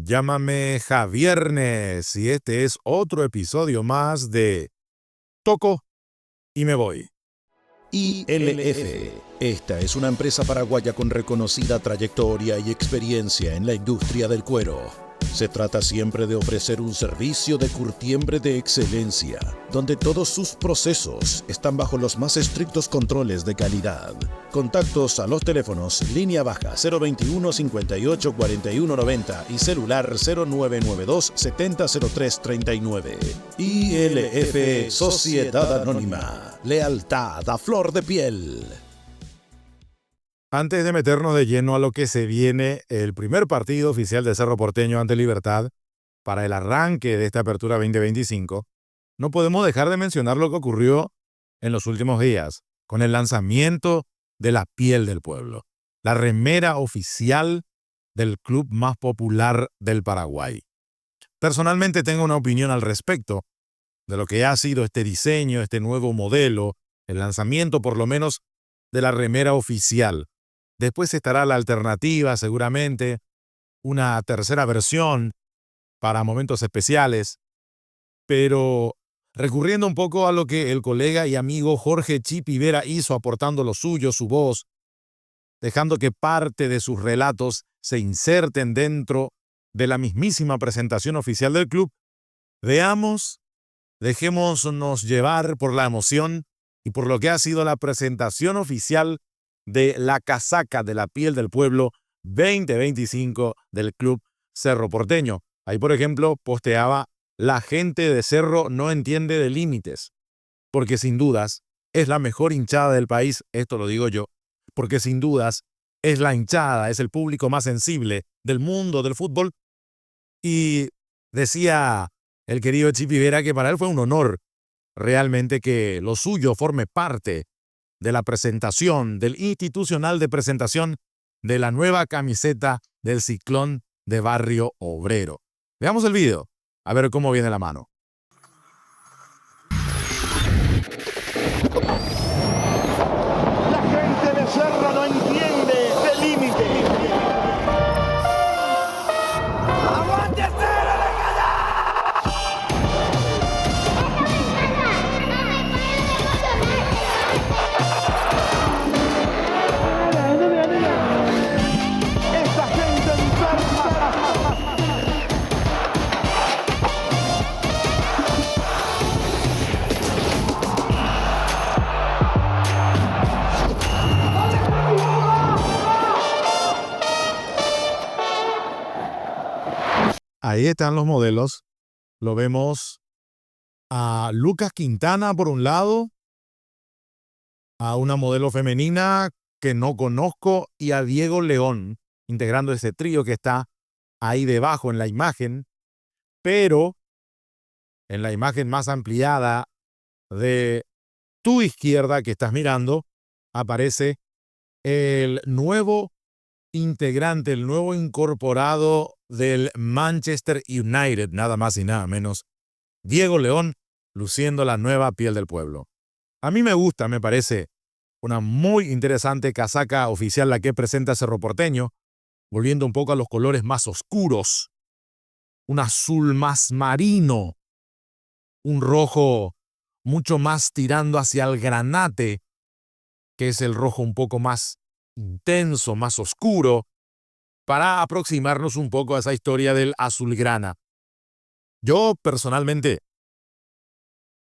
Llámame Javiernes y este es otro episodio más de Toco y me voy. ILF. Esta es una empresa paraguaya con reconocida trayectoria y experiencia en la industria del cuero. Se trata siempre de ofrecer un servicio de curtiembre de excelencia, donde todos sus procesos están bajo los más estrictos controles de calidad. Contactos a los teléfonos línea baja 021 58 41 90 y celular 0992 70 03 39. ILF Sociedad Anónima. Lealtad a flor de piel. Antes de meternos de lleno a lo que se viene, el primer partido oficial de Cerro Porteño ante Libertad para el arranque de esta apertura 2025, no podemos dejar de mencionar lo que ocurrió en los últimos días con el lanzamiento de la piel del pueblo, la remera oficial del club más popular del Paraguay. Personalmente tengo una opinión al respecto de lo que ha sido este diseño, este nuevo modelo, el lanzamiento por lo menos de la remera oficial. Después estará la alternativa, seguramente, una tercera versión para momentos especiales, pero recurriendo un poco a lo que el colega y amigo Jorge Chipi Vera hizo, aportando lo suyo, su voz, dejando que parte de sus relatos se inserten dentro de la mismísima presentación oficial del club, dejémonos llevar por la emoción y por lo que ha sido la presentación oficial de la casaca de la piel del pueblo 2025 del Club Cerro Porteño. Ahí, por ejemplo, posteaba: la gente de Cerro no entiende de límites, porque sin dudas es la mejor hinchada del país, esto lo digo yo, porque sin dudas es la hinchada, es el público más sensible del mundo del fútbol. Y decía el querido Chipi Vera que para él fue un honor realmente que lo suyo forme parte de la presentación, del institucional de presentación de la nueva camiseta del Ciclón de Barrio Obrero. Veamos el video, a ver cómo viene la mano. La gente de Cerro no entiende de límite. ¡Aguante Cerro de esta gente enferma! Ahí están los modelos. Lo vemos a Lucas Quintana por un lado, a una modelo femenina que no conozco y a Diego León, integrando ese trío que está ahí debajo en la imagen, pero en la imagen más ampliada de tu izquierda que estás mirando, aparece el nuevo integrante, el nuevo incorporado del Manchester United, nada más y nada menos, Diego León, luciendo la nueva piel del pueblo. A mí me gusta, me parece una muy interesante casaca oficial la que presenta Cerro Porteño, volviendo un poco a los colores más oscuros, un azul más marino, un rojo mucho más tirando hacia el granate, que es el rojo un poco más intenso, más oscuro, para aproximarnos un poco a esa historia del azulgrana. Yo personalmente,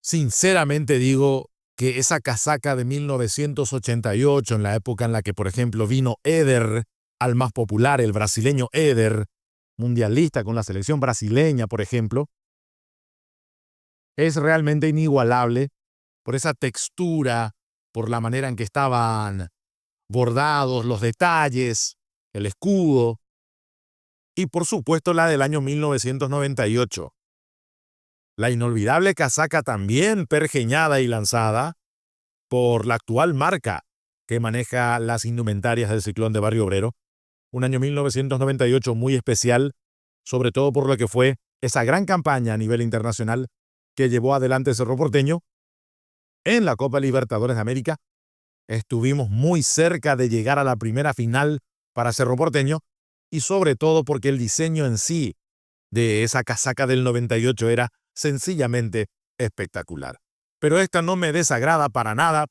sinceramente digo que esa casaca de 1988, en la época en la que, por ejemplo, vino Éder al más popular, el brasileño Éder, mundialista con la selección brasileña, por ejemplo, es realmente inigualable por esa textura, por la manera en que estaban bordados los detalles, el escudo, y por supuesto la del año 1998. La inolvidable casaca también pergeñada y lanzada por la actual marca que maneja las indumentarias del Ciclón de Barrio Obrero. Un año 1998 muy especial, sobre todo por lo que fue esa gran campaña a nivel internacional que llevó adelante Cerro Porteño en la Copa Libertadores de América. Estuvimos muy cerca de llegar a la primera final para Cerro Porteño, y sobre todo porque el diseño en sí de esa casaca del 98 era sencillamente espectacular. Pero esta no me desagrada para nada.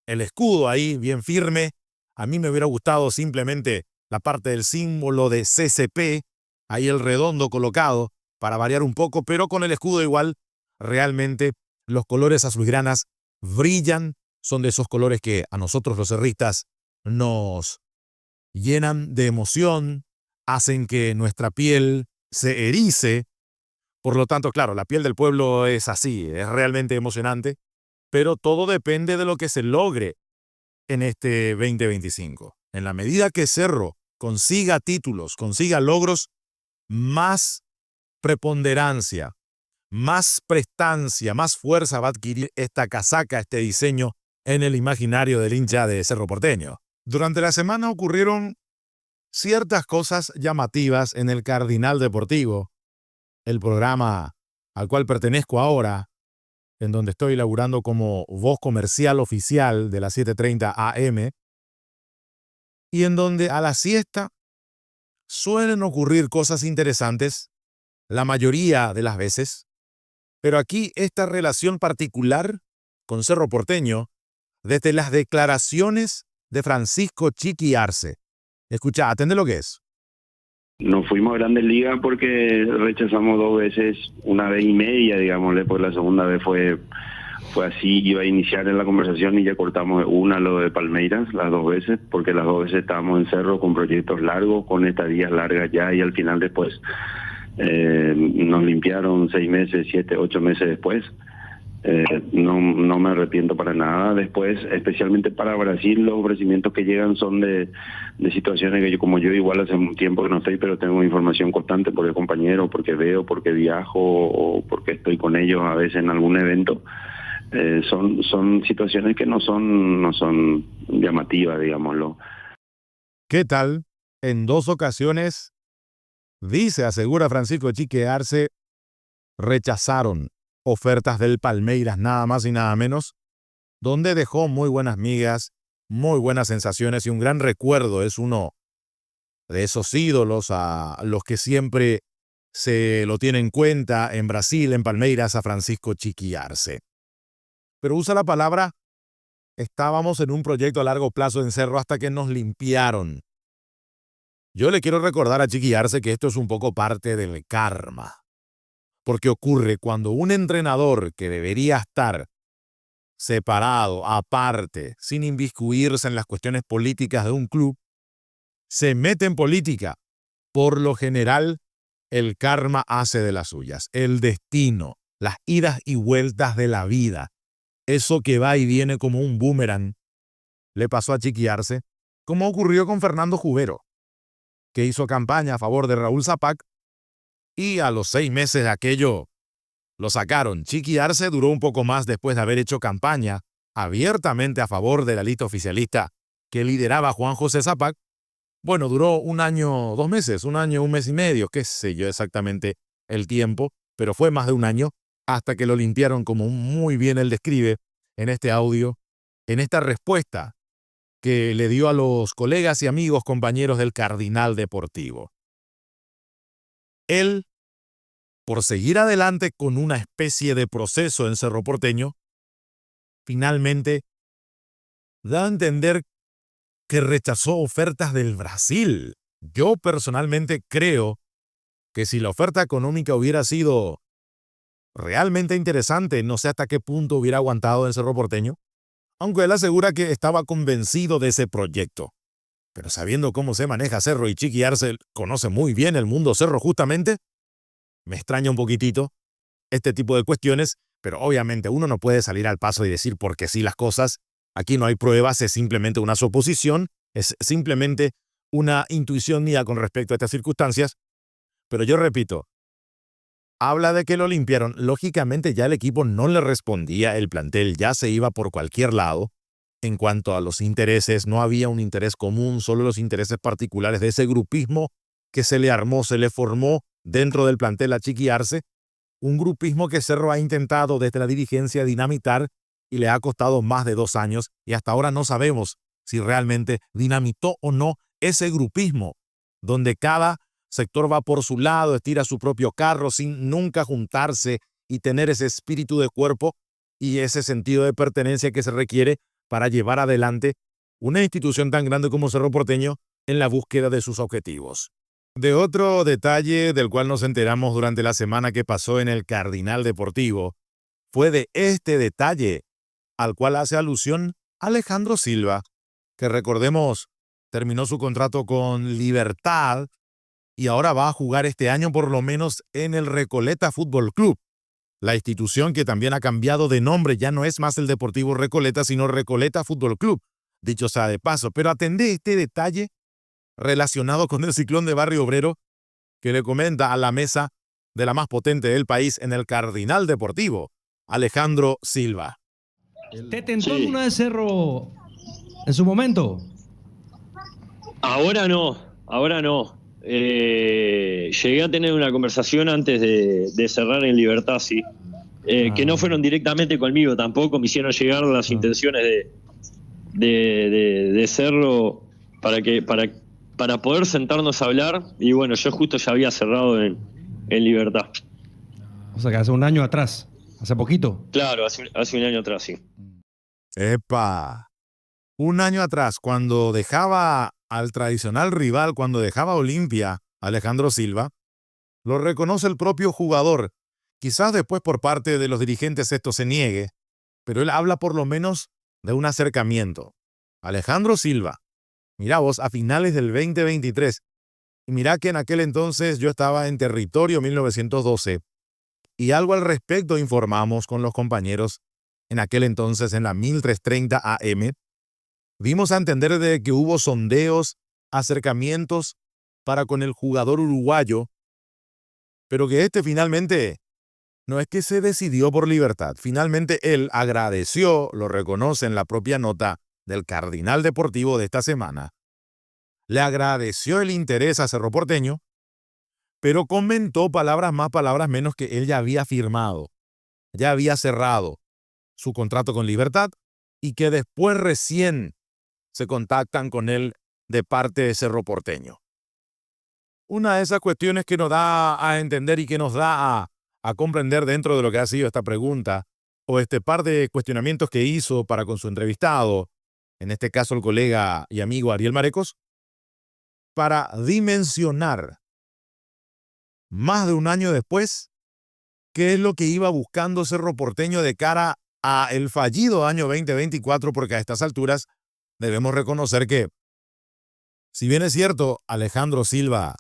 El escudo ahí bien firme. A mí me hubiera gustado simplemente la parte del símbolo de CCP, ahí el redondo colocado para variar un poco, pero con el escudo igual, realmente los colores azulgranas brillan, son de esos colores que a nosotros los cerristas nos llenan de emoción, hacen que nuestra piel se erice. Por lo tanto, claro, la piel del pueblo es así, es realmente emocionante, pero todo depende de lo que se logre en este 2025. En la medida que Cerro consiga títulos, consiga logros, más preponderancia, más prestancia, más fuerza va a adquirir esta casaca, este diseño en el imaginario del hincha de Cerro Porteño. Durante la semana ocurrieron ciertas cosas llamativas en el Cardinal Deportivo, el programa al cual pertenezco ahora, en donde estoy laburando como voz comercial oficial de las 7:30 AM, y en donde a la siesta suelen ocurrir cosas interesantes, la mayoría de las veces, pero aquí esta relación particular con Cerro Porteño, desde las declaraciones de Francisco Chiqui Arce. Escucha, atende lo que es. Nos fuimos a Grandes Ligas porque rechazamos 2 veces, 1.5 veces, digámosle, pues la segunda vez fue así, iba a iniciar en la conversación y ya cortamos una, lo de Palmeiras, las 2 veces, porque las 2 veces estábamos en Cerro con proyectos largos, con estadías largas ya, y al final después nos limpiaron 6 meses, 7, 8 meses después. No me arrepiento para nada. Después, especialmente para Brasil, los ofrecimientos que llegan son de situaciones que como yo igual hace un tiempo que no estoy, pero tengo información constante porque compañero, porque veo, porque viajo o porque estoy con ellos a veces en algún evento. Son situaciones que no son llamativas, digámoslo. ¿Qué tal? En 2 ocasiones, asegura Francisco Chiqui Arce, rechazaron ofertas del Palmeiras, nada más y nada menos, donde dejó muy buenas migas, muy buenas sensaciones y un gran recuerdo. Es uno de esos ídolos a los que siempre se lo tiene en cuenta en Brasil, en Palmeiras, a Francisco Chiqui Arce. Pero usa la palabra, estábamos en un proyecto a largo plazo en Cerro hasta que nos limpiaron. Yo le quiero recordar a Chiqui Arce que esto es un poco parte del karma. Porque ocurre cuando un entrenador que debería estar separado, aparte, sin inmiscuirse en las cuestiones políticas de un club, se mete en política. Por lo general, el karma hace de las suyas. El destino, las idas y vueltas de la vida, eso que va y viene como un boomerang, le pasó a Chiqui Arce, como ocurrió con Fernando Jubero, que hizo campaña a favor de Raúl Zapac, y a los 6 meses de aquello lo sacaron. Chiqui Arce duró un poco más después de haber hecho campaña abiertamente a favor de la lista oficialista que lideraba Juan José Zapac. Bueno, duró 1 año, 2 meses, 1 año, 1 mes y medio, qué sé yo exactamente el tiempo, pero fue más de 1 año hasta que lo limpiaron, como muy bien él describe en este audio, en esta respuesta que le dio a los colegas y amigos compañeros del Cardinal Deportivo. Él, por seguir adelante con una especie de proceso en Cerro Porteño, finalmente da a entender que rechazó ofertas del Brasil. Yo personalmente creo que si la oferta económica hubiera sido realmente interesante, no sé hasta qué punto hubiera aguantado en Cerro Porteño, aunque él asegura que estaba convencido de ese proyecto. Pero sabiendo cómo se maneja Cerro, y Chiqui Arce conoce muy bien el mundo Cerro justamente, me extraña un poquitito este tipo de cuestiones, pero obviamente uno no puede salir al paso y decir porque sí las cosas. Aquí no hay pruebas, es simplemente una suposición, es simplemente una intuición mía con respecto a estas circunstancias. Pero yo repito, habla de que lo limpiaron. Lógicamente ya el equipo no le respondía, el plantel ya se iba por cualquier lado. En cuanto a los intereses, no había un interés común, solo los intereses particulares de ese grupismo que se le armó, se le formó dentro del plantel a Chiqui Arce, un grupismo que Cerro ha intentado desde la dirigencia dinamitar y le ha costado más de 2 años, y hasta ahora no sabemos si realmente dinamitó o no ese grupismo. donde cada sector va por su lado, estira su propio carro sin nunca juntarse y tener ese espíritu de cuerpo y ese sentido de pertenencia que se requiere para llevar adelante una institución tan grande como Cerro Porteño en la búsqueda de sus objetivos. De otro detalle del cual nos enteramos durante la semana que pasó en el Cardinal Deportivo, fue de este detalle al cual hace alusión Alejandro Silva, que recordemos terminó su contrato con Libertad y ahora va a jugar este año por lo menos en el Recoleta Fútbol Club. La institución que también ha cambiado de nombre, ya no es más el Deportivo Recoleta, sino Recoleta Fútbol Club, dicho sea de paso. Pero atendé este detalle relacionado con el ciclón de Barrio Obrero que le comenta a la mesa de la más potente del país en el Cardinal Deportivo, Alejandro Silva. ¿Te tentó alguna vez Cerro en su momento? Ahora no. Llegué a tener una conversación antes de cerrar en Libertad, sí. Que no fueron directamente conmigo tampoco, me hicieron llegar las intenciones de Cerro para poder sentarnos a hablar, y bueno, yo justo ya había cerrado en Libertad. O sea que hace un año atrás, hace poquito. Claro, hace un año atrás, sí. ¡Epa! Un año atrás, cuando dejaba al tradicional rival, cuando dejaba Olimpia, Alejandro Silva, lo reconoce el propio jugador. Quizás después por parte de los dirigentes esto se niegue, pero él habla por lo menos de un acercamiento. Alejandro Silva, mira vos, a finales del 2023, y mira que en aquel entonces yo estaba en territorio 1912, y algo al respecto informamos con los compañeros en aquel entonces en la 1330 AM, dimos a entender de que hubo sondeos, acercamientos para con el jugador uruguayo, pero que finalmente no es que se decidió por Libertad. Finalmente él agradeció, lo reconoce en la propia nota del Cardinal Deportivo de esta semana, le agradeció el interés a Cerro Porteño, pero comentó palabras más, palabras menos que él ya había firmado, ya había cerrado su contrato con Libertad y que después recién se contactan con él de parte de Cerro Porteño. Una de esas cuestiones que nos da a entender y que nos da a comprender dentro de lo que ha sido esta pregunta o este par de cuestionamientos que hizo para con su entrevistado, en este caso el colega y amigo Ariel Marecos, para dimensionar más de un año después qué es lo que iba buscando Cerro Porteño de cara a el fallido año 2024, porque a estas alturas debemos reconocer que, si bien es cierto, Alejandro Silva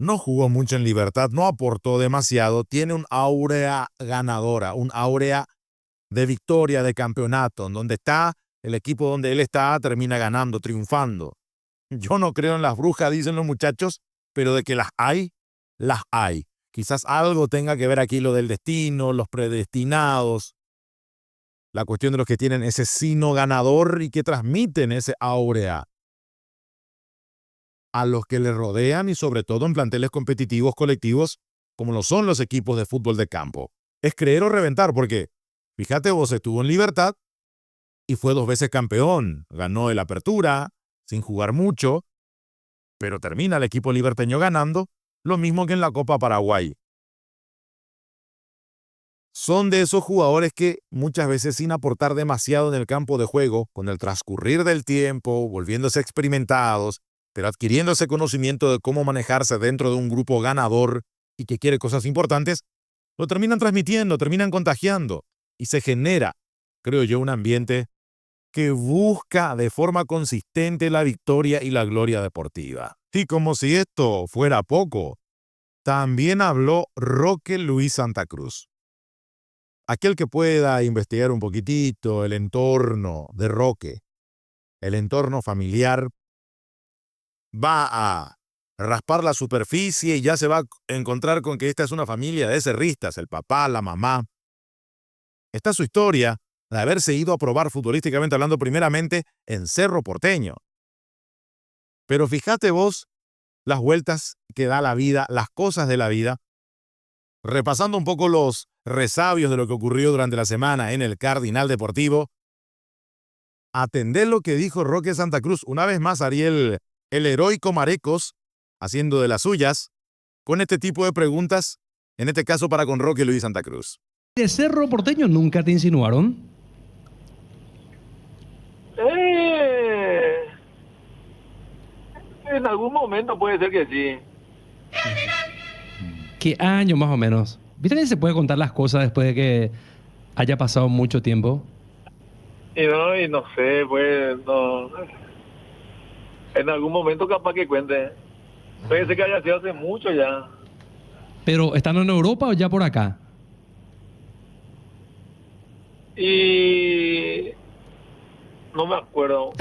no jugó mucho en Libertad, no aportó demasiado, tiene un áurea ganadora, un áurea de victoria, de campeonato, en donde está el equipo donde él está, termina ganando, triunfando. Yo no creo en las brujas, dicen los muchachos, pero de que las hay, las hay. Quizás algo tenga que ver aquí lo del destino, los predestinados, la cuestión de los que tienen ese sino ganador y que transmiten ese áurea a los que le rodean y sobre todo en planteles competitivos colectivos como lo son los equipos de fútbol de campo. Es creer o reventar porque, fíjate vos, estuvo en Libertad y fue 2 veces campeón, ganó el Apertura sin jugar mucho, pero termina el equipo liberteño ganando lo mismo que en la Copa Paraguay. Son de esos jugadores que muchas veces sin aportar demasiado en el campo de juego, con el transcurrir del tiempo, volviéndose experimentados, pero adquiriendo ese conocimiento de cómo manejarse dentro de un grupo ganador y que quiere cosas importantes, lo terminan transmitiendo, terminan contagiando y se genera, creo yo, un ambiente que busca de forma consistente la victoria y la gloria deportiva. Y como si esto fuera poco, también habló Roque Luis Santa Cruz. Aquel que pueda investigar un poquitito el entorno de Roque, el entorno familiar, va a raspar la superficie y ya se va a encontrar con que esta es una familia de cerristas, el papá, la mamá. Esta es su historia de haberse ido a probar futbolísticamente hablando primeramente en Cerro Porteño. Pero fíjate vos las vueltas que da la vida, las cosas de la vida, repasando un poco los resabios de lo que ocurrió durante la semana en el Cardinal Deportivo. Atendé lo que dijo Roque Santa Cruz. Una vez más, Ariel, el heroico Marecos, haciendo de las suyas con este tipo de preguntas, en este caso para con Roque Luis Santa Cruz. ¿De Cerro Porteño nunca te insinuaron? En algún momento puede ser que sí. ¿Qué año más o menos? ¿Viste que se puede contar las cosas después de que haya pasado mucho tiempo? Y no sé, pues no. En algún momento capaz que cuente. Puede ser que haya sido hace mucho ya. ¿Pero estando en Europa o ya por acá? Y no me acuerdo.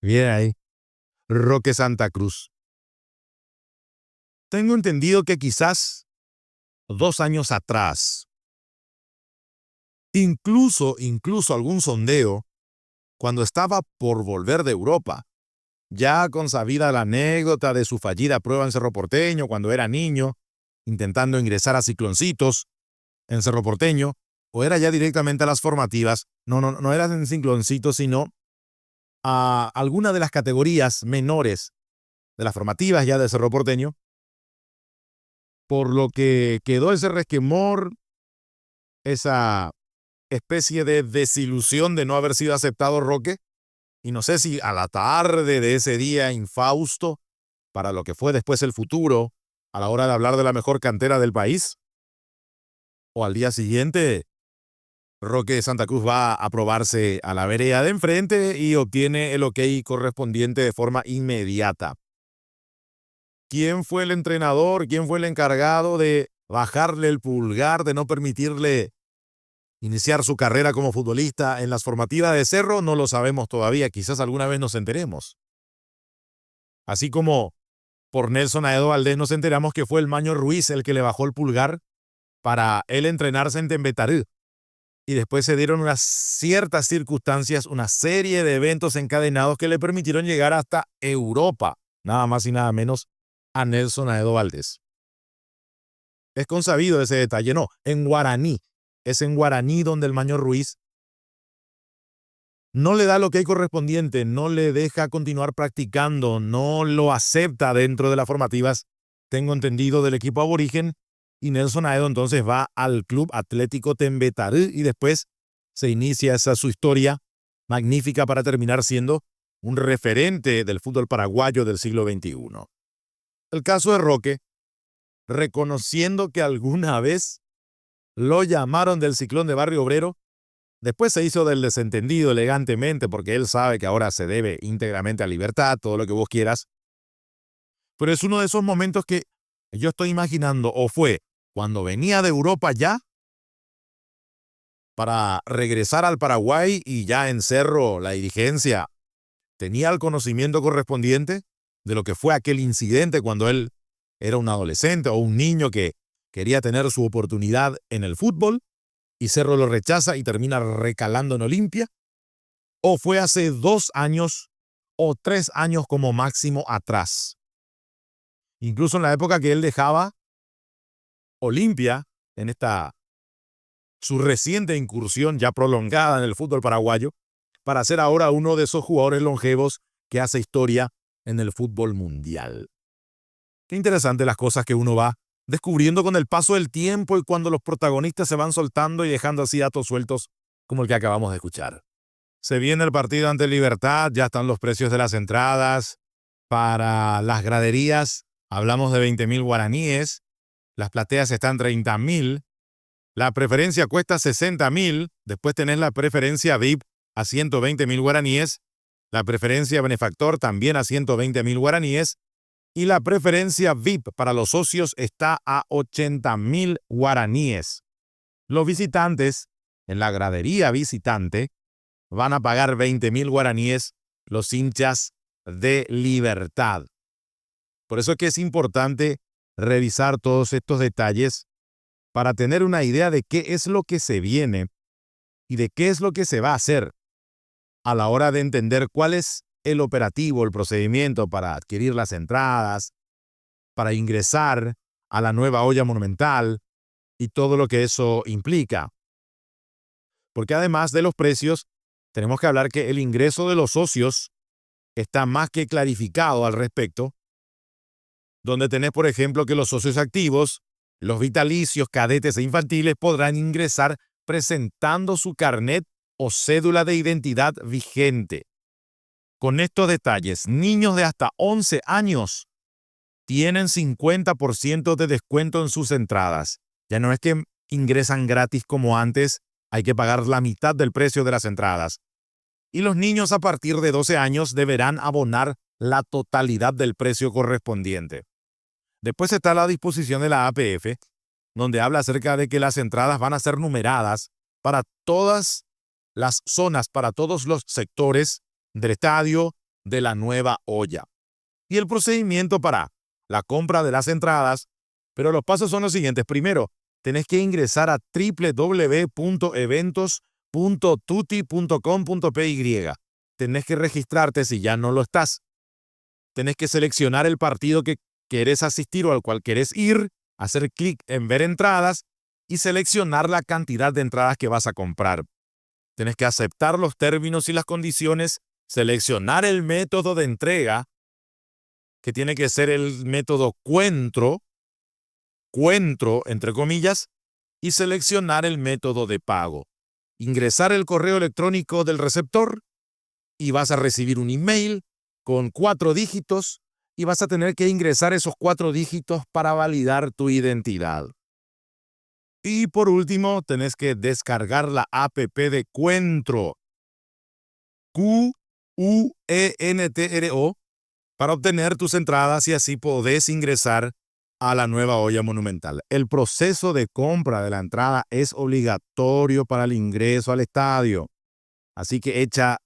Bien ahí. Roque Santa Cruz. Tengo entendido que quizás 2 años atrás, incluso algún sondeo, cuando estaba por volver de Europa, ya con sabida la anécdota de su fallida prueba en Cerro Porteño cuando era niño, intentando ingresar a Cicloncitos en Cerro Porteño, o era ya directamente a las formativas, no era en Cicloncitos, sino a alguna de las categorías menores de las formativas ya de Cerro Porteño, por lo que quedó ese resquemor, esa especie de desilusión de no haber sido aceptado Roque, y no sé si a la tarde de ese día infausto, para lo que fue después el futuro, a la hora de hablar de la mejor cantera del país, o al día siguiente, Roque Santa Cruz va a probarse a la vereda de enfrente y obtiene el ok correspondiente de forma inmediata. ¿Quién fue el entrenador? ¿Quién fue el encargado de bajarle el pulgar, de no permitirle iniciar su carrera como futbolista en las formativas de Cerro? No lo sabemos todavía, quizás alguna vez nos enteremos. Así como por Nelson Aedo Valdés nos enteramos que fue el Maño Ruiz el que le bajó el pulgar para él entrenarse en Tembetarú. Y después se dieron unas ciertas circunstancias, una serie de eventos encadenados que le permitieron llegar hasta Europa, nada más y nada menos, a Nelson Aedo Valdés. Es consabido ese detalle, no, en guaraní. Es en guaraní donde el Maño Ruiz no le da lo que hay correspondiente, no le deja continuar practicando, no lo acepta dentro de las formativas, tengo entendido, del equipo aborigen, y Nelson Aedo entonces va al Club Atlético Tembetarú y después se inicia esa su historia magnífica para terminar siendo un referente del fútbol paraguayo del siglo XXI. El caso de Roque, reconociendo que alguna vez lo llamaron del Ciclón de Barrio Obrero, después se hizo del desentendido elegantemente porque él sabe que ahora se debe íntegramente a Libertad, todo lo que vos quieras. Pero es uno de esos momentos que yo estoy imaginando, o fue cuando venía de Europa ya para regresar al Paraguay y ya en Cerro la dirigencia tenía el conocimiento correspondiente de lo que fue aquel incidente cuando él era un adolescente o un niño que quería tener su oportunidad en el fútbol y Cerro lo rechaza y termina recalando en Olimpia, o fue hace 2 años o 3 años como máximo atrás. Incluso en la época que él dejaba Olimpia, en esta su reciente incursión ya prolongada en el fútbol paraguayo, para ser ahora uno de esos jugadores longevos que hace historia en el fútbol mundial. Qué interesante las cosas que uno va descubriendo con el paso del tiempo y cuando los protagonistas se van soltando y dejando así datos sueltos como el que acabamos de escuchar. Se viene el partido ante Libertad, ya están los precios de las entradas. Para las graderías hablamos de 20.000 guaraníes, las plateas están 30.000, la preferencia cuesta 60.000, después tenés la preferencia VIP a 120.000 guaraníes, la preferencia benefactor también a 120.000 guaraníes, y la preferencia VIP para los socios está a 80.000 guaraníes. Los visitantes, en la gradería visitante, van a pagar 20.000 guaraníes los hinchas de Libertad. Por eso es que es importante revisar todos estos detalles para tener una idea de qué es lo que se viene y de qué es lo que se va a hacer a la hora de entender cuál es el operativo, el procedimiento para adquirir las entradas, para ingresar a la nueva olla monumental y todo lo que eso implica. Porque además de los precios, tenemos que hablar que el ingreso de los socios está más que clarificado al respecto, donde tenés, por ejemplo, que los socios activos, los vitalicios, cadetes e infantiles podrán ingresar presentando su carnet o cédula de identidad vigente. Con estos detalles, niños de hasta 11 años tienen 50% de descuento en sus entradas. Ya no es que ingresan gratis como antes, hay que pagar la mitad del precio de las entradas. Y los niños a partir de 12 años deberán abonar la totalidad del precio correspondiente. Después está la disposición de la APF, donde habla acerca de que las entradas van a ser numeradas para todas las zonas, para todos los sectores del estadio de la Nueva Olla. Y el procedimiento para la compra de las entradas, pero los pasos son los siguientes. Primero, tenés que ingresar a www.eventos.tuti.com.py. Tenés que registrarte si ya no lo estás. Tenés que seleccionar el partido que querés asistir o al cual querés ir, hacer clic en ver entradas y seleccionar la cantidad de entradas que vas a comprar. Tenés que aceptar los términos y las condiciones, seleccionar el método de entrega, que tiene que ser el método cuentro, entre comillas, y seleccionar el método de pago. Ingresar el correo electrónico del receptor y vas a recibir un email con 4 dígitos y vas a tener que ingresar esos 4 dígitos para validar tu identidad. Y por último, tenés que descargar la app de Cuentro, Quentro, para obtener tus entradas y así podés ingresar a la Nueva Olla Monumental. El proceso de compra de la entrada es obligatorio para el ingreso al estadio. Así que echa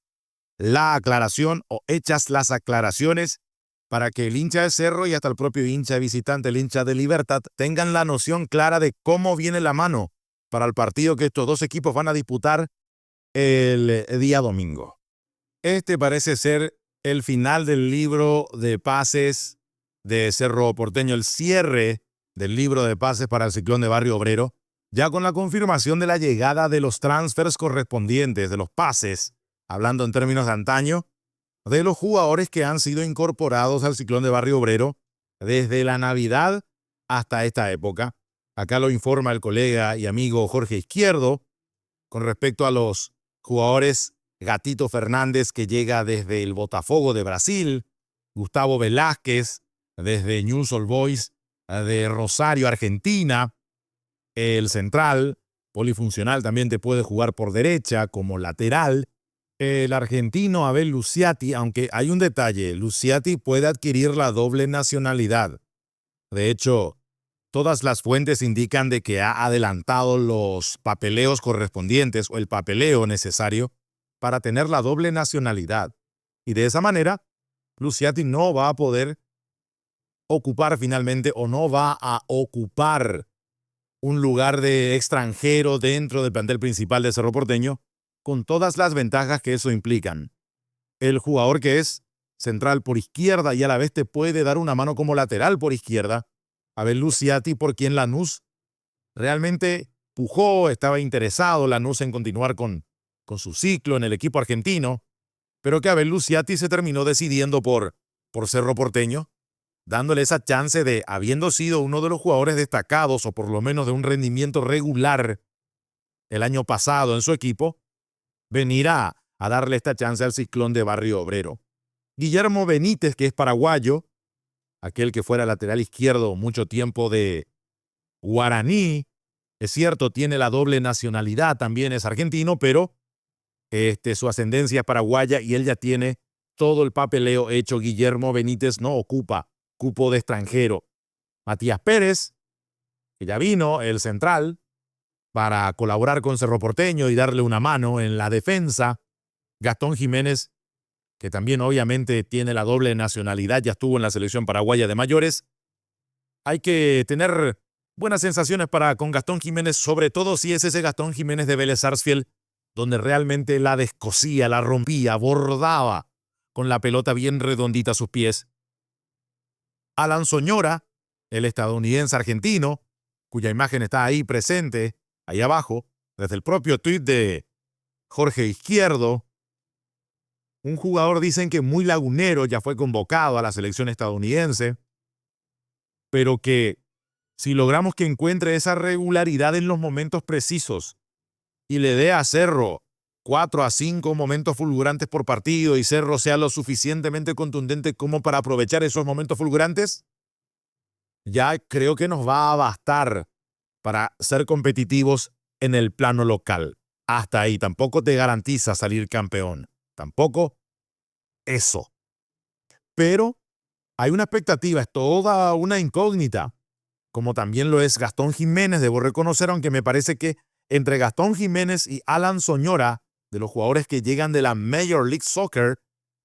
la aclaración o echas las aclaraciones para que el hincha de Cerro y hasta el propio hincha visitante, el hincha de Libertad, tengan la noción clara de cómo viene la mano para el partido que estos dos equipos van a disputar el día domingo. Este parece ser el final del libro de pases de Cerro Porteño, el cierre del libro de pases para el Ciclón de Barrio Obrero, ya con la confirmación de la llegada de los transfers correspondientes, de los pases, hablando en términos de antaño, de los jugadores que han sido incorporados al Ciclón de Barrio Obrero desde la Navidad hasta esta época. Acá lo informa el colega y amigo Jorge Izquierdo con respecto a los jugadores: Gatito Fernández, que llega desde el Botafogo de Brasil, Gustavo Velázquez desde Newell's Old Boys de Rosario, Argentina, el central polifuncional también te puede jugar por derecha como lateral, el argentino Abel Luciati, aunque hay un detalle: Luciati puede adquirir la doble nacionalidad. De hecho, todas las fuentes indican de que ha adelantado los papeleos correspondientes o el papeleo necesario para tener la doble nacionalidad. Y de esa manera, Luciati no va a poder ocupar finalmente o no va a ocupar un lugar de extranjero dentro del plantel principal de Cerro Porteño, con todas las ventajas que eso implican. El jugador que es central por izquierda y a la vez te puede dar una mano como lateral por izquierda, Abel Luciati, por quien Lanús realmente pujó, estaba interesado Lanús en continuar con su ciclo en el equipo argentino, pero que Abel Luciati se terminó decidiendo por Cerro Porteño, dándole esa chance de, habiendo sido uno de los jugadores destacados o por lo menos de un rendimiento regular el año pasado en su equipo, venir a darle esta chance al Ciclón de Barrio Obrero. Guillermo Benítez, que es paraguayo, aquel que fuera lateral izquierdo mucho tiempo de Guaraní, es cierto, tiene la doble nacionalidad, también es argentino, pero su ascendencia es paraguaya y él ya tiene todo el papeleo hecho. Guillermo Benítez no ocupa cupo de extranjero. Matías Pérez, que ya vino, el central, para colaborar con Cerro Porteño y darle una mano en la defensa. Gastón Jiménez, que también obviamente tiene la doble nacionalidad, ya estuvo en la selección paraguaya de mayores. Hay que tener buenas sensaciones con Gastón Jiménez, sobre todo si es ese Gastón Jiménez de Vélez Sarsfield, donde realmente la descosía, la rompía, bordaba con la pelota bien redondita a sus pies. Alan Soñora, el estadounidense argentino, cuya imagen está ahí presente, ahí abajo, desde el propio tuit de Jorge Izquierdo. Un jugador dicen que muy lagunero, ya fue convocado a la selección estadounidense, pero que si logramos que encuentre esa regularidad en los momentos precisos y le dé a Cerro 4 a 5 momentos fulgurantes por partido y Cerro sea lo suficientemente contundente como para aprovechar esos momentos fulgurantes, ya creo que nos va a bastar para ser competitivos en el plano local. Hasta ahí, tampoco te garantiza salir campeón. Tampoco eso. Pero hay una expectativa, es toda una incógnita, como también lo es Gastón Jiménez. Debo reconocer, aunque me parece que entre Gastón Jiménez y Alan Soñora, de los jugadores que llegan de la Major League Soccer,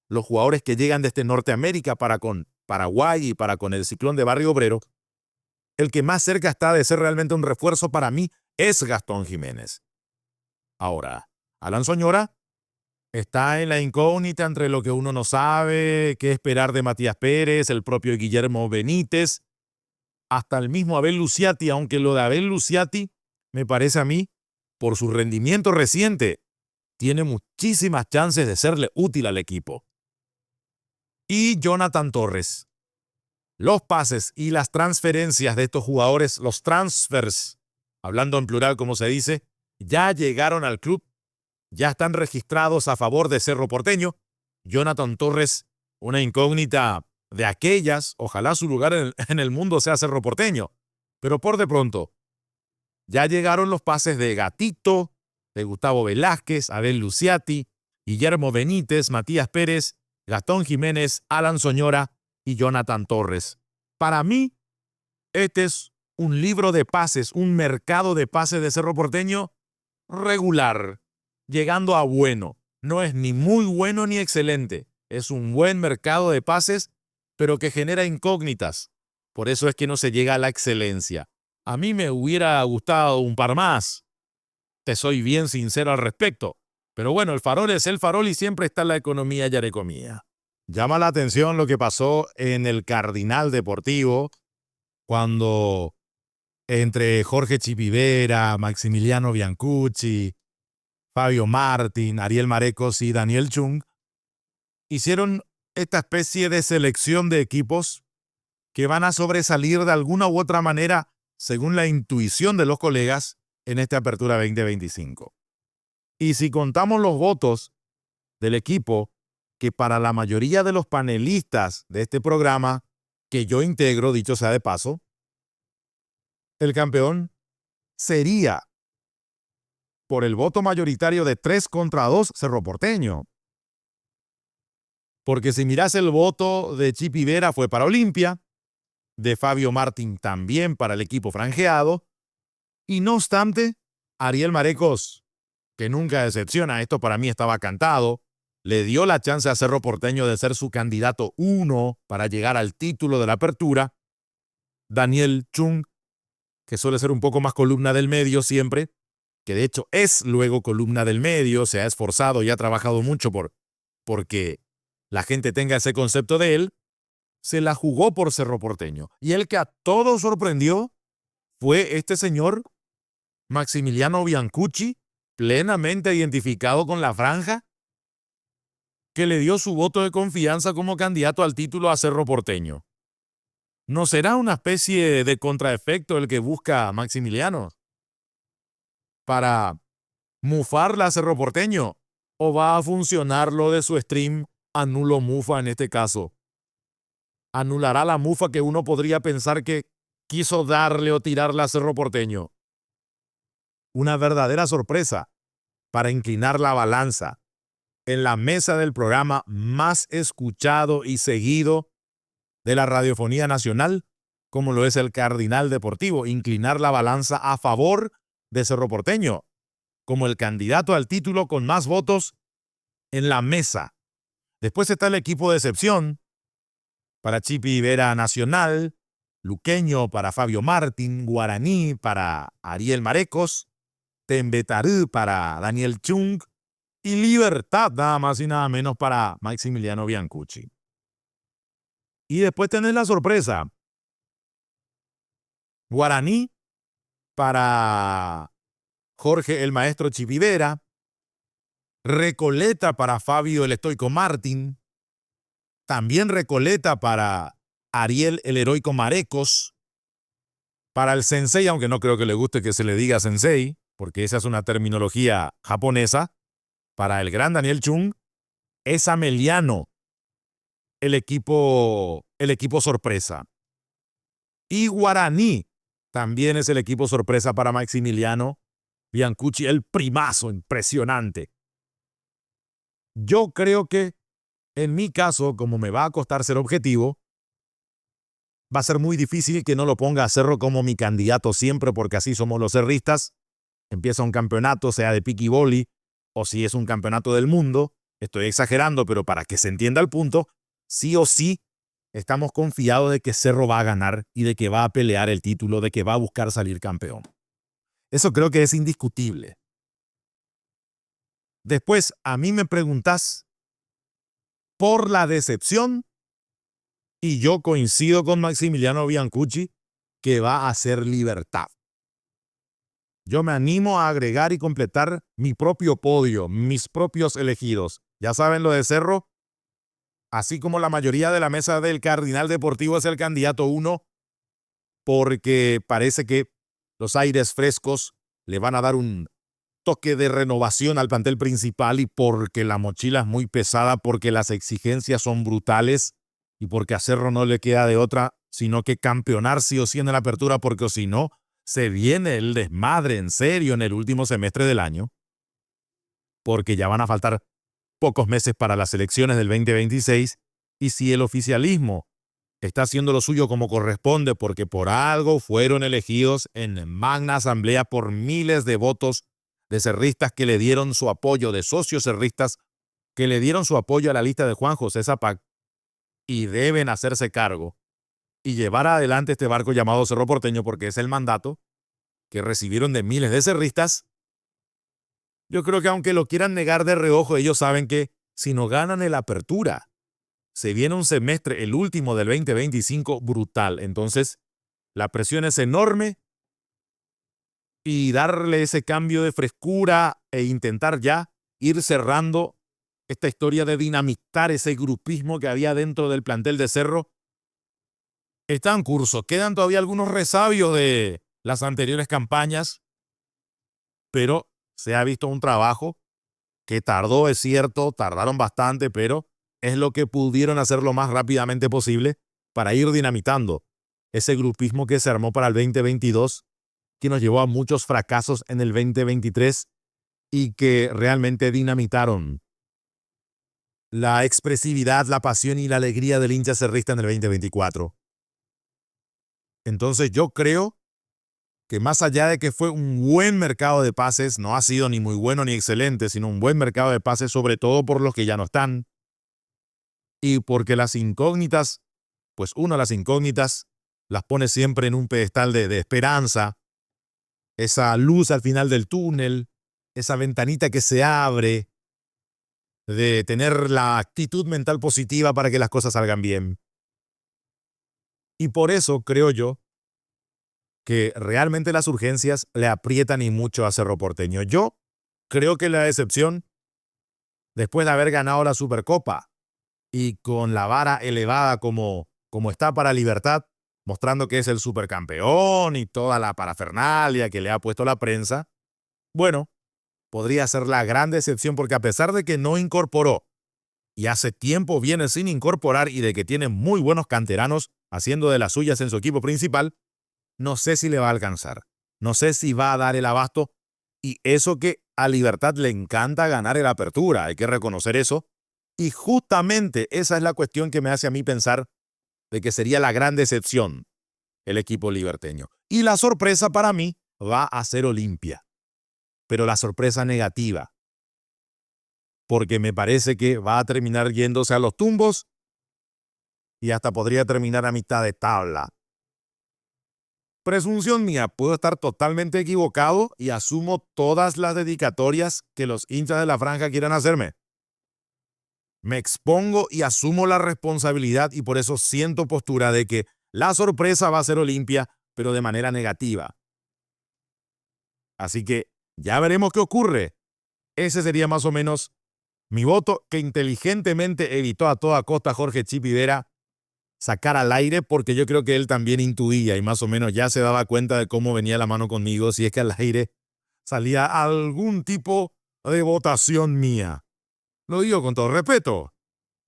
los jugadores que llegan desde Norteamérica para con Paraguay y para con el Ciclón de Barrio Obrero, el que más cerca está de ser realmente un refuerzo para mí es Gastón Jiménez. Ahora, Alan Soñora está en la incógnita entre lo que uno no sabe, qué esperar de Matías Pérez, el propio Guillermo Benítez, hasta el mismo Abel Luciati, aunque lo de Abel Luciati me parece a mí, por su rendimiento reciente, tiene muchísimas chances de serle útil al equipo. Y Jonathan Torres. Los pases y las transferencias de estos jugadores, los transfers, hablando en plural como se dice, ya llegaron al club, ya están registrados a favor de Cerro Porteño. Jonathan Torres, una incógnita de aquellas, ojalá su lugar en el mundo sea Cerro Porteño, pero por de pronto, ya llegaron los pases de Gatito, de Gustavo Velázquez, Abel Luciati, Guillermo Benítez, Matías Pérez, Gastón Jiménez, Alan Soñora y Jonathan Torres. Para mí, este es un libro de pases, un mercado de pases de Cerro Porteño regular, llegando a bueno. No es ni muy bueno ni excelente. Es un buen mercado de pases, pero que genera incógnitas. Por eso es que no se llega a la excelencia. A mí me hubiera gustado un par más. Te soy bien sincero al respecto. Pero bueno, el farol es el farol y siempre está la economía y arecomía. Llama la atención lo que pasó en el Cardinal Deportivo cuando entre Jorge Chipivera, Maximiliano Biancucci, Fabio Martín, Ariel Marecos y Daniel Chung hicieron esta especie de selección de equipos que van a sobresalir de alguna u otra manera según la intuición de los colegas en esta apertura 2025. Y si contamos los votos del equipo, que para la mayoría de los panelistas de este programa, que yo integro, dicho sea de paso, el campeón sería, por el voto mayoritario de 3-2, Cerro Porteño. Porque si miras el voto de Chipivera fue para Olimpia, de Fabio Martín también para el equipo franjeado, y no obstante, Ariel Marecos, que nunca decepciona, esto para mí estaba cantado, le dio la chance a Cerro Porteño de ser su candidato 1 para llegar al título de la apertura. Daniel Chung, que suele ser un poco más columna del medio siempre, que de hecho es luego columna del medio, se ha esforzado y ha trabajado mucho porque la gente tenga ese concepto de él, se la jugó por Cerro Porteño. Y el que a todos sorprendió fue este señor Maximiliano Biancucci, plenamente identificado con la franja, que le dio su voto de confianza como candidato al título a Cerro Porteño. ¿No será una especie de contraefecto el que busca Maximiliano para mufarla a Cerro Porteño? ¿O va a funcionar lo de su stream anulo mufa en este caso? ¿Anulará la mufa que uno podría pensar que quiso darle o tirarle a Cerro Porteño? Una verdadera sorpresa para inclinar la balanza en la mesa del programa más escuchado y seguido de la radiofonía nacional, como lo es el Cardinal Deportivo, inclinar la balanza a favor de Cerro Porteño, como el candidato al título con más votos en la mesa. Después está el equipo de excepción, para Chipivera Nacional, Luqueño para Fabio Martín, Guaraní para Ariel Marecos, Tembetarú para Daniel Chung y Libertad, nada más y nada menos, para Maximiliano Biancucci. Y después tenés la sorpresa. Guaraní para Jorge el Maestro Chipivera, Recoleta para Fabio el Estoico Martín. También Recoleta para Ariel el Heroico Marecos. Para el Sensei, aunque no creo que le guste que se le diga Sensei, porque esa es una terminología japonesa. Para el gran Daniel Chung, es Ameliano el equipo sorpresa. Y Guaraní también es el equipo sorpresa para Maximiliano Biancucci, el primazo impresionante. Yo creo que en mi caso, como me va a costar ser objetivo, va a ser muy difícil que no lo ponga a Cerro como mi candidato siempre, porque así somos los cerristas. Empieza un campeonato, sea de piqui boli, o si es un campeonato del mundo, estoy exagerando, pero para que se entienda el punto, sí o sí estamos confiados de que Cerro va a ganar y de que va a pelear el título, de que va a buscar salir campeón. Eso creo que es indiscutible. Después, a mí me preguntás por la decepción, y yo coincido con Maximiliano Biancucci que va a ser Libertad. Yo me animo a agregar y completar mi propio podio, mis propios elegidos. Ya saben lo de Cerro, así como la mayoría de la mesa del Cardinal Deportivo es el candidato 1, porque parece que los aires frescos le van a dar un toque de renovación al plantel principal, y porque la mochila es muy pesada, porque las exigencias son brutales y porque a Cerro no le queda de otra sino que campeonar sí o sí en la apertura, porque si no, se viene el desmadre en serio en el último semestre del año, porque ya van a faltar pocos meses para las elecciones del 2026, y si el oficialismo está haciendo lo suyo como corresponde, porque por algo fueron elegidos en magna asamblea por miles de votos de cerristas que le dieron su apoyo, de socios cerristas que le dieron su apoyo a la lista de Juan José Zapac, y deben hacerse cargo y llevar adelante este barco llamado Cerro Porteño, porque es el mandato que recibieron de miles de cerristas. Yo creo que aunque lo quieran negar de reojo, ellos saben que si no ganan el apertura, se viene un semestre, el último del 2025, brutal. Entonces, la presión es enorme, y darle ese cambio de frescura e intentar ya ir cerrando esta historia de dinamitar ese grupismo que había dentro del plantel de Cerro está en curso. Quedan todavía algunos resabios de las anteriores campañas, pero se ha visto un trabajo que tardó, es cierto, tardaron bastante, pero es lo que pudieron hacer lo más rápidamente posible para ir dinamitando ese grupismo que se armó para el 2022, que nos llevó a muchos fracasos en el 2023 y que realmente dinamitaron la expresividad, la pasión y la alegría del hincha cerrista en el 2024. Entonces yo creo que más allá de que fue un buen mercado de pases, no ha sido ni muy bueno ni excelente, sino un buen mercado de pases, sobre todo por los que ya no están, y porque las incógnitas, pues uno las incógnitas las pone siempre en un pedestal de esperanza, esa luz al final del túnel, esa ventanita que se abre, de tener la actitud mental positiva para que las cosas salgan bien. Y por eso creo yo que realmente las urgencias le aprietan y mucho a Cerro Porteño. Yo creo que la decepción, después de haber ganado la Supercopa y con la vara elevada como está para Libertad, mostrando que es el supercampeón y toda la parafernalia que le ha puesto la prensa, bueno, podría ser la gran decepción, porque a pesar de que no incorporó, y hace tiempo viene sin incorporar, y de que tiene muy buenos canteranos haciendo de las suyas en su equipo principal, no sé si le va a alcanzar. No sé si va a dar el abasto, y eso que a Libertad le encanta ganar el apertura, hay que reconocer eso, y justamente esa es la cuestión que me hace a mí pensar de que sería la gran decepción el equipo liberteño. Y la sorpresa para mí va a ser Olimpia, pero la sorpresa negativa, porque me parece que va a terminar yéndose a los tumbos y hasta podría terminar a mitad de tabla. Presunción mía, puedo estar totalmente equivocado y asumo todas las dedicatorias que los hinchas de la franja quieran hacerme. Me expongo y asumo la responsabilidad, y por eso siento postura de que la sorpresa va a ser Olimpia, pero de manera negativa. Así que ya veremos qué ocurre. Ese sería más o menos Mi voto, que inteligentemente evitó a toda costa Jorge Chip Higuera sacar al aire, porque yo creo que él también intuía y más o menos ya se daba cuenta de cómo venía la mano conmigo si es que al aire salía algún tipo de votación mía. Lo digo con todo respeto.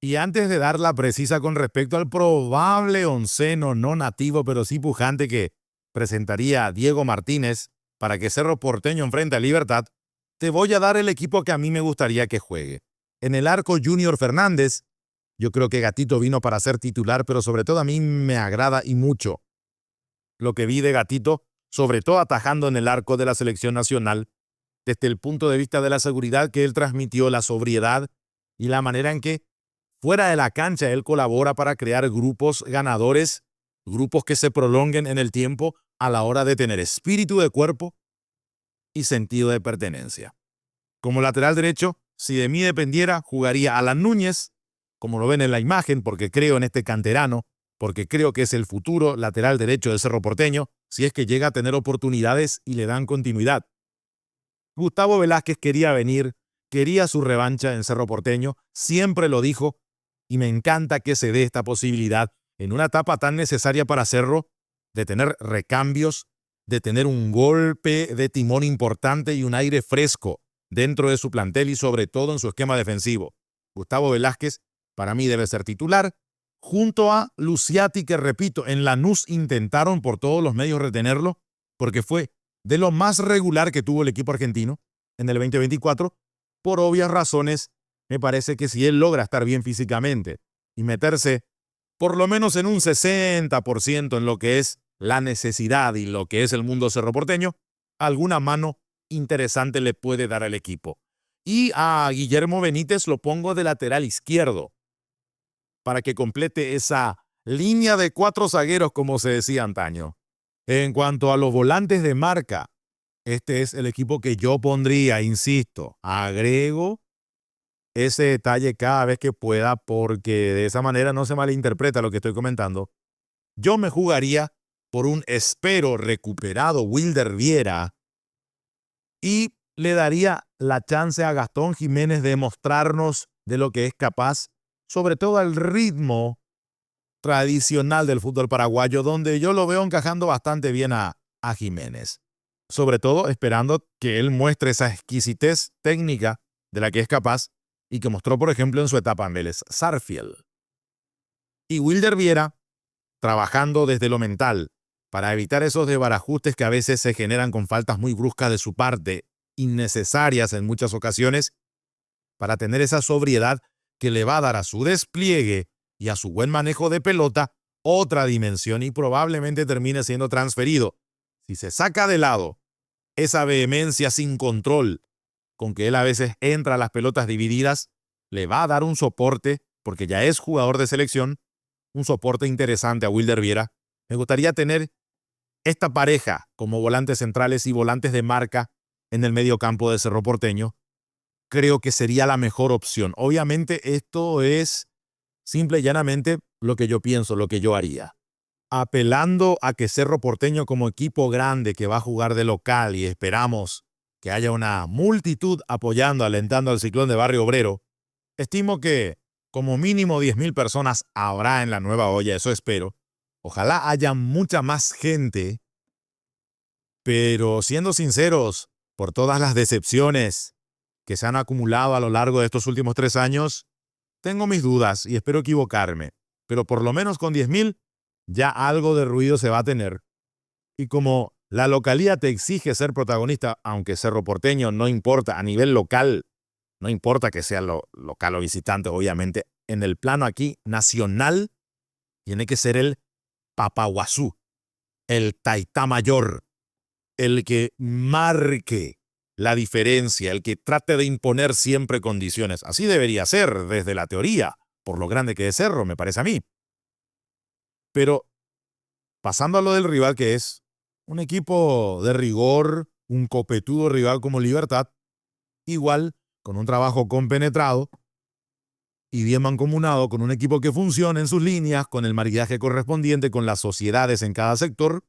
Y antes de dar la precisa con respecto al probable onceno no nativo pero sí pujante que presentaría Diego Martínez para que Cerro Porteño enfrente a Libertad, te voy a dar el equipo que a mí me gustaría que juegue. En el arco, Junior Fernández. Yo creo que Gatito vino para ser titular, pero sobre todo a mí me agrada y mucho lo que vi de Gatito, sobre todo atajando en el arco de la selección nacional, desde el punto de vista de la seguridad que él transmitió, la sobriedad y la manera en que fuera de la cancha él colabora para crear grupos ganadores, grupos que se prolonguen en el tiempo a la hora de tener espíritu de cuerpo y sentido de pertenencia. Como lateral derecho, si de mí dependiera, jugaría Alan Núñez, como lo ven en la imagen, porque creo en este canterano, porque creo que es el futuro lateral derecho del Cerro Porteño, si es que llega a tener oportunidades y le dan continuidad. Gustavo Velázquez quería venir, quería su revancha en Cerro Porteño, siempre lo dijo, y me encanta que se dé esta posibilidad en una etapa tan necesaria para Cerro, de tener recambios, de tener un golpe de timón importante y un aire fresco dentro de su plantel y sobre todo en su esquema defensivo. Gustavo Velázquez para mí debe ser titular, junto a Luciati, que repito, en Lanús intentaron por todos los medios retenerlo, porque fue de lo más regular que tuvo el equipo argentino en el 2024. Por obvias razones, me parece que si él logra estar bien físicamente y meterse por lo menos en un 60% en lo que es la necesidad y lo que es el mundo cerroporteño, alguna mano interesante le puede dar al equipo. Y a Guillermo Benítez lo pongo de lateral izquierdo, para que complete esa línea de 4 zagueros, como se decía antaño. En cuanto a los volantes de marca, este es el equipo que yo pondría, insisto, agrego ese detalle cada vez que pueda, porque de esa manera no se malinterpreta lo que estoy comentando. Yo me jugaría por un espero recuperado Wilder Viera y le daría la chance a Gastón Jiménez de mostrarnos de lo que es capaz, sobre todo al ritmo tradicional del fútbol paraguayo, donde yo lo veo encajando bastante bien a Jiménez. Sobre todo esperando que él muestre esa exquisitez técnica de la que es capaz y que mostró, por ejemplo, en su etapa en Vélez Sarsfield. Y Wilder Viera, trabajando desde lo mental, para evitar esos desbarajustes que a veces se generan con faltas muy bruscas de su parte, innecesarias en muchas ocasiones, para tener esa sobriedad que le va a dar a su despliegue y a su buen manejo de pelota otra dimensión y probablemente termine siendo transferido. Si se saca de lado esa vehemencia sin control con que él a veces entra a las pelotas divididas, le va a dar un soporte, porque ya es jugador de selección, un soporte interesante a Wilder Viera. Me gustaría tener esta pareja como volantes centrales y volantes de marca en el medio campo de Cerro Porteño. Creo que sería la mejor opción. Obviamente esto es simple y llanamente lo que yo pienso, lo que yo haría. Apelando a que Cerro Porteño, como equipo grande que va a jugar de local y esperamos que haya una multitud apoyando, alentando al Ciclón de Barrio Obrero, estimo que como mínimo 10.000 personas habrá en la Nueva Olla, eso espero. Ojalá haya mucha más gente, pero siendo sinceros, por todas las decepciones que se han acumulado a lo largo de estos últimos 3 años, tengo mis dudas y espero equivocarme, pero por lo menos con 10.000 ya algo de ruido se va a tener. Y como la localía te exige ser protagonista, aunque Cerro Porteño no importa a nivel local, no importa que sea local o visitante, obviamente, en el plano aquí nacional tiene que ser el Papaguazú, el Taitá Mayor, el que marque la diferencia, el que trate de imponer siempre condiciones. Así debería ser desde la teoría, por lo grande que es Cerro, me parece a mí. Pero pasando a lo del rival, que es un equipo de rigor, un copetudo rival como Libertad, igual con un trabajo compenetrado y bien mancomunado, con un equipo que funcione en sus líneas, con el maridaje correspondiente, con las sociedades en cada sector,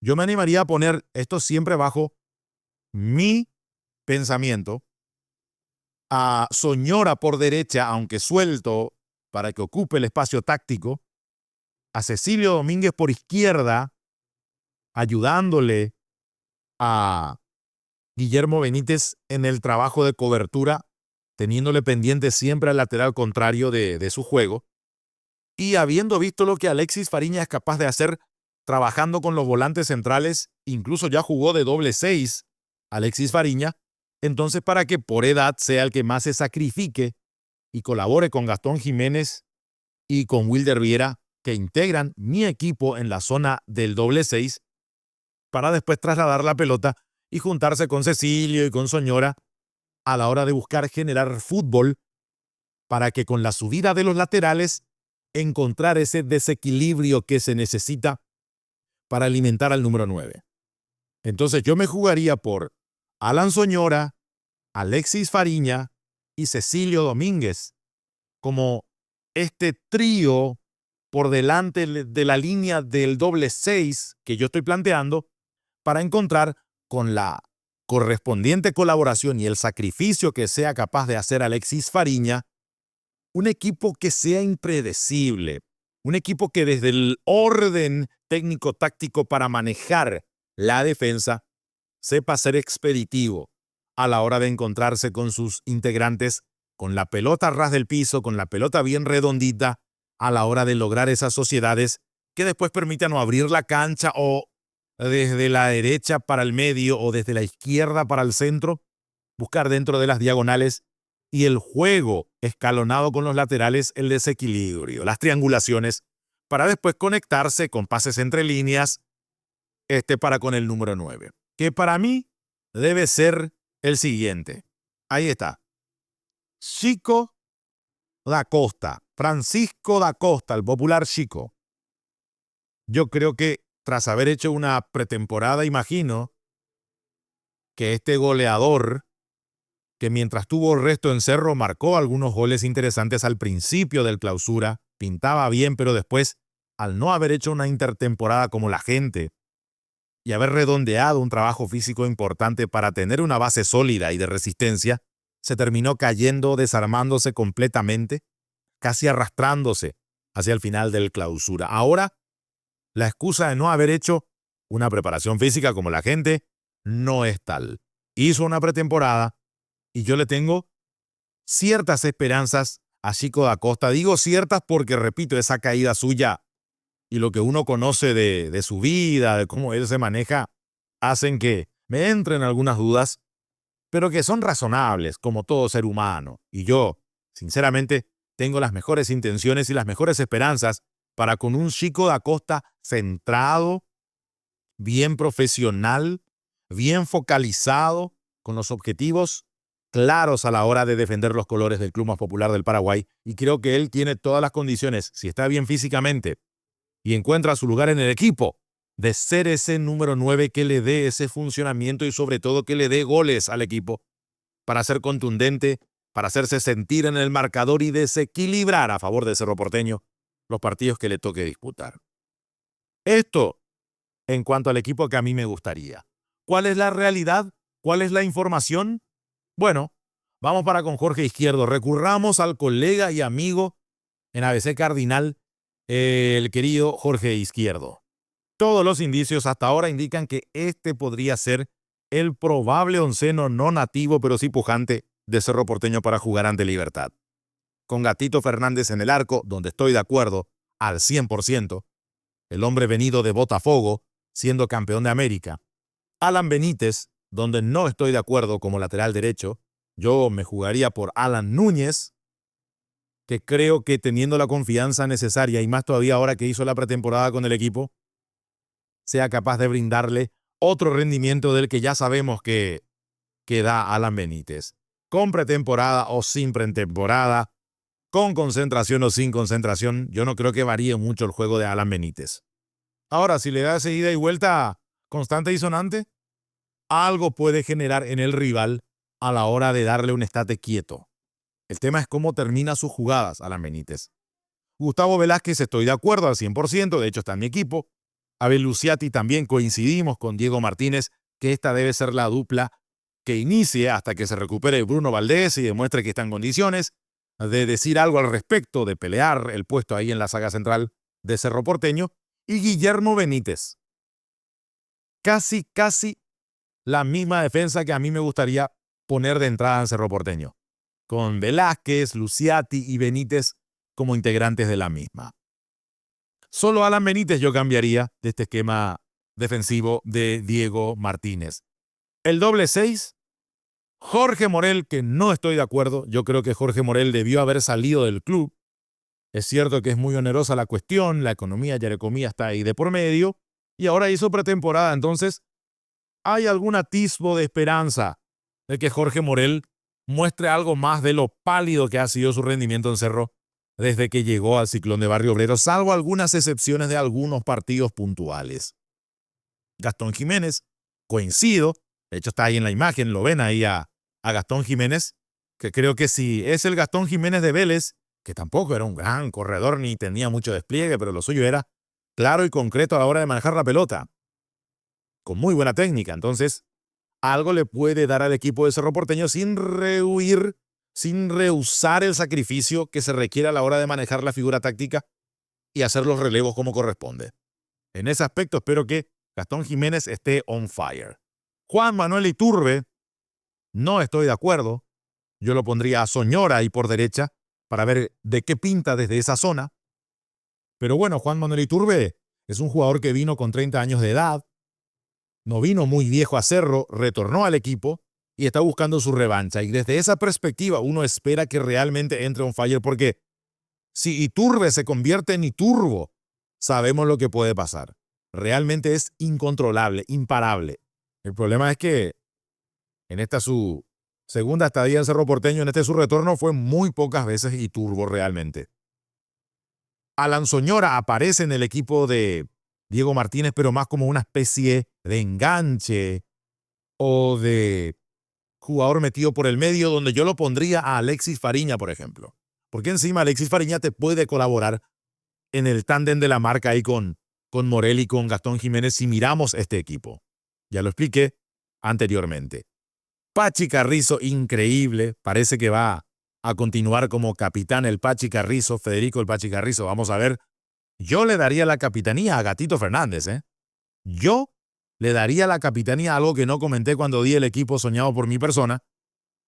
yo me animaría a poner esto siempre bajo mi pensamiento a Soñora por derecha, aunque suelto, para que ocupe el espacio táctico, a Cecilio Domínguez por izquierda, ayudándole a Guillermo Benítez en el trabajo de cobertura, teniéndole pendiente siempre al lateral contrario de su juego, y habiendo visto lo que Alexis Fariña es capaz de hacer trabajando con los volantes centrales, incluso ya jugó de doble 6 Alexis Fariña, entonces para que por edad sea el que más se sacrifique y colabore con Gastón Jiménez y con Wilder Viera, que integran mi equipo en la zona del doble 6, para después trasladar la pelota y juntarse con Cecilio y con Soñora a la hora de buscar generar fútbol para que con la subida de los laterales encontrar ese desequilibrio que se necesita para alimentar al número 9. Entonces yo me jugaría por Alan Soñora, Alexis Fariña y Cecilio Domínguez como este trío por delante de la línea del doble 6 que yo estoy planteando, para encontrar con la correspondiente colaboración y el sacrificio que sea capaz de hacer Alexis Fariña, un equipo que sea impredecible, un equipo que desde el orden técnico-táctico para manejar la defensa sepa ser expeditivo a la hora de encontrarse con sus integrantes, con la pelota a ras del piso, con la pelota bien redondita, a la hora de lograr esas sociedades que después permitan o abrir la cancha o desde la derecha para el medio o desde la izquierda para el centro, buscar dentro de las diagonales y el juego escalonado con los laterales, el desequilibrio, las triangulaciones, para después conectarse con pases entre líneas, para con el número 9, que para mí debe ser el siguiente. Ahí está. Chico da Costa, Francisco da Costa, el popular Chico. Yo creo que tras haber hecho una pretemporada, imagino que este goleador, que mientras tuvo resto en Cerro marcó algunos goles interesantes al principio del clausura, pintaba bien, pero después, al no haber hecho una intertemporada como la gente y haber redondeado un trabajo físico importante para tener una base sólida y de resistencia, se terminó cayendo, desarmándose completamente, casi arrastrándose hacia el final del clausura. Ahora, la excusa de no haber hecho una preparación física como la gente no es tal. Hizo una pretemporada y yo le tengo ciertas esperanzas a Chico da Costa. Digo ciertas porque, repito, esa caída suya y lo que uno conoce de su vida, de cómo él se maneja, hacen que me entren algunas dudas, pero que son razonables, como todo ser humano. Y yo, sinceramente, tengo las mejores intenciones y las mejores esperanzas para con un Chico da Costa centrado, bien profesional, bien focalizado, con los objetivos claros a la hora de defender los colores del Club más popular del Paraguay. Y creo que él tiene todas las condiciones, si está bien físicamente y encuentra su lugar en el equipo, de ser ese número 9 que le dé ese funcionamiento y sobre todo que le dé goles al equipo para ser contundente, para hacerse sentir en el marcador y desequilibrar a favor de Cerro Porteño los partidos que le toque disputar. Esto en cuanto al equipo que a mí me gustaría. ¿Cuál es la realidad? ¿Cuál es la información? Bueno, vamos para con Jorge Izquierdo. Recurramos al colega y amigo en ABC Cardinal, el querido Jorge Izquierdo. Todos los indicios hasta ahora indican que este podría ser el probable onceno no nativo, pero sí pujante, de Cerro Porteño para jugar ante Libertad. Con Gatito Fernández en el arco, donde estoy de acuerdo al 100%, el hombre venido de Botafogo, siendo campeón de América. Alan Benítez, donde no estoy de acuerdo como lateral derecho, yo me jugaría por Alan Núñez, que creo que teniendo la confianza necesaria, y más todavía ahora que hizo la pretemporada con el equipo, sea capaz de brindarle otro rendimiento del que ya sabemos que da Alan Benítez. Con pretemporada o sin pretemporada, con concentración o sin concentración, yo no creo que varíe mucho el juego de Alan Benítez. Ahora, si le da esa ida y vuelta constante y sonante, algo puede generar en el rival a la hora de darle un estate quieto. El tema es cómo termina sus jugadas Alan Benítez. Gustavo Velázquez, estoy de acuerdo al 100%, de hecho está en mi equipo. Abel Luciati también coincidimos con Diego Martínez, que esta debe ser la dupla que inicie hasta que se recupere Bruno Valdés y demuestre que está en condiciones de decir algo al respecto, de pelear el puesto ahí en la saga central de Cerro Porteño, y Guillermo Benítez. Casi la misma defensa que a mí me gustaría poner de entrada en Cerro Porteño, con Velázquez, Luciati y Benítez como integrantes de la misma. Solo Alan Benítez yo cambiaría de este esquema defensivo de Diego Martínez. El doble 6, Jorge Morel, que no estoy de acuerdo. Yo creo que Jorge Morel debió haber salido del club. Es cierto que es muy onerosa la cuestión, la economía, Yarecomía está ahí de por medio, y ahora hizo pretemporada, entonces hay algún atisbo de esperanza de que Jorge Morel muestre algo más de lo pálido que ha sido su rendimiento en Cerro desde que llegó al Ciclón de Barrio Obrero, salvo algunas excepciones de algunos partidos puntuales. Gastón Jiménez, coincido, de hecho está ahí en la imagen, lo ven ahí a Gastón Jiménez, que creo que si es el Gastón Jiménez de Vélez, que tampoco era un gran corredor ni tenía mucho despliegue, pero lo suyo era claro y concreto a la hora de manejar la pelota, con muy buena técnica. Entonces, algo le puede dar al equipo de Cerro Porteño sin rehuir, sin rehusar el sacrificio que se requiere a la hora de manejar la figura táctica y hacer los relevos como corresponde. En ese aspecto espero que Gastón Jiménez esté on fire. Juan Manuel Iturbe, no estoy de acuerdo. Yo lo pondría a Soñora ahí por derecha para ver de qué pinta desde esa zona. Pero bueno, Juan Manuel Iturbe es un jugador que vino con 30 años de edad, no vino muy viejo a Cerro, retornó al equipo y está buscando su revancha. Y desde esa perspectiva uno espera que realmente entre on fire, porque si Iturbe se convierte en Iturbo, sabemos lo que puede pasar. Realmente es incontrolable, imparable. El problema es que en esta su segunda estadía en Cerro Porteño, en este su retorno, fue muy pocas veces Iturbo realmente. Alan Soñora aparece en el equipo de Diego Martínez, pero más como una especie de enganche o de jugador metido por el medio, donde yo lo pondría a Alexis Fariña, por ejemplo. Porque encima Alexis Fariña te puede colaborar en el tándem de la marca ahí con Morel y con Gastón Jiménez si miramos este equipo. Ya lo expliqué anteriormente. Pachi Carrizo, increíble. Parece que va a continuar como capitán el Pachi Carrizo, Federico el Pachi Carrizo. Vamos a ver. Yo le daría la capitanía a Gatito Fernández, ¿eh? Yo le daría la capitanía, algo que no comenté cuando di el equipo soñado por mi persona.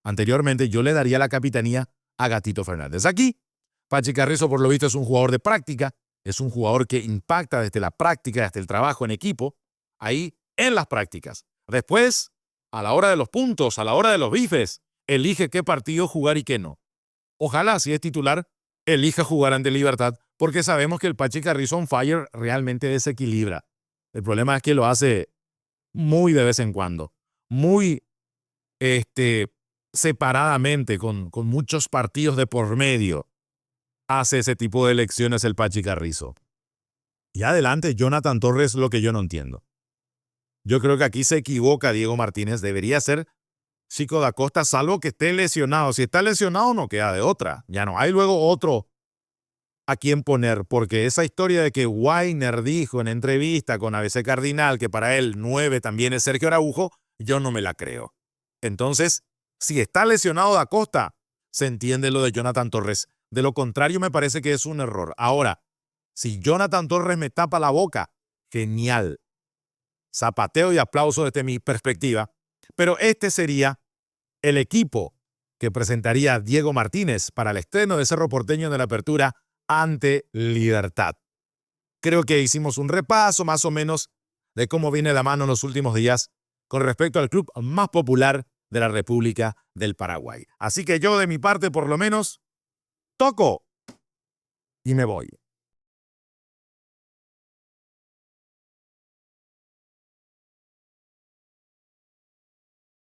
Anteriormente, yo le daría la capitanía a Gatito Fernández. Aquí, Pachi Carrizo, por lo visto, es un jugador de práctica. Es un jugador que impacta desde la práctica, desde el trabajo en equipo, ahí en las prácticas. Después, a la hora de los puntos, a la hora de los bifes, elige qué partido jugar y qué no. Ojalá, si es titular, elija jugar ante Libertad, porque sabemos que el Pachi Carrizo on fire realmente desequilibra. El problema es que lo hace muy de vez en cuando, muy separadamente, con muchos partidos de por medio. Hace ese tipo de elecciones el Pachi Carrizo. Y adelante, Jonathan Torres, lo que yo no entiendo. Yo creo que aquí se equivoca Diego Martínez. Debería ser Chico da Costa, salvo que esté lesionado. Si está lesionado, no queda de otra. Ya no hay luego otro a quien poner, porque esa historia de que Weiner dijo en entrevista con ABC Cardinal que para él 9 también es Sergio Araujo, yo no me la creo. Entonces, si está lesionado da Costa, se entiende lo de Jonathan Torres. De lo contrario, me parece que es un error. Ahora, si Jonathan Torres me tapa la boca, genial. Zapateo y aplauso desde mi perspectiva. Pero este sería el equipo que presentaría Diego Martínez para el estreno de Cerro Porteño de la Apertura ante Libertad. Creo que hicimos un repaso más o menos de cómo viene la mano en los últimos días con respecto al club más popular de la República del Paraguay. Así que yo, de mi parte, por lo menos, toco y me voy.